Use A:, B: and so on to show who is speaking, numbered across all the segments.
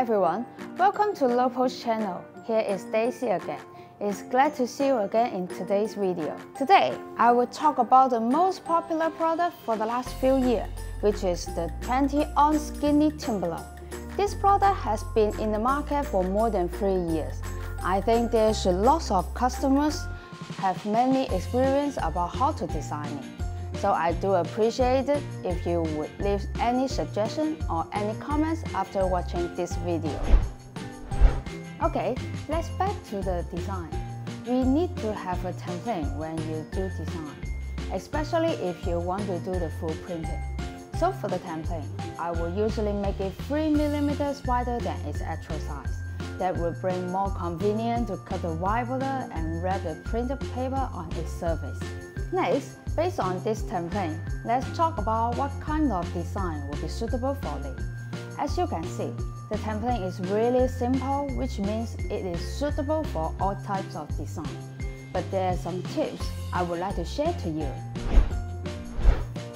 A: everyone, welcome to LOPO's channel. Here is Daisy again. It's glad to see you again in today's video. Today, I will talk about the most popular product for the last few years, which is the 20-ounce skinny tumbler. This product has been in the market for more than 3 years. I think there's lots of customers have many experience about how to design it. So I do appreciate it if you would leave any suggestion or any comments after watching this video. Okay, let's back to the design. We need to have a template when you do design, especially if you want to do the full printing. So for the template, I will usually make it 3 mm wider than its actual size. That will bring more convenience to cut the whiteboard and wrap the printed paper on its surface. Next, based on this template, let's talk about what kind of design will be suitable for it. As you can see, the template is really simple, which means it is suitable for all types of design. But there are some tips I would like to share to you.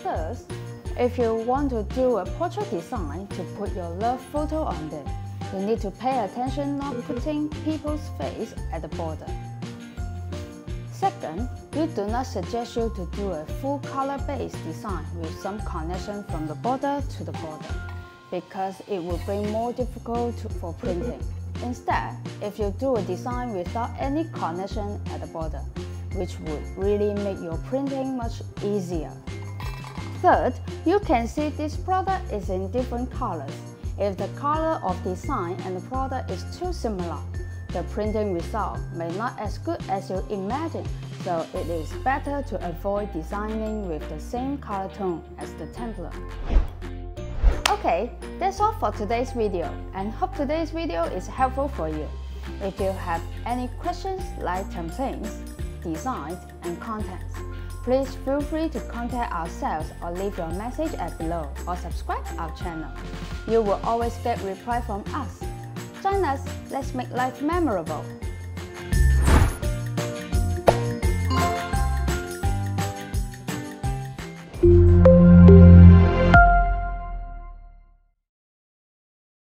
A: First, if you want to do a portrait design to put your love photo on it, you need to pay attention not putting people's face at the border. Second, we do not suggest you to do a full color-based design with some connection from the border to the border, because it will bring more difficulty for printing. Instead, if you do a design without any connection at the border, which would really make your printing much easier. Third, you can see this product is in different colors. If the color of design and the product is too similar, the printing result may not as good as you imagine, so it is better to avoid designing with the same color tone as the template. Okay, that's all for today's video, and hope today's video is helpful for you. If you have any questions like templates, designs, and contents, please feel free to contact ourselves or leave your message at below or subscribe our channel. You will always get reply from us. Join us, let's make life memorable.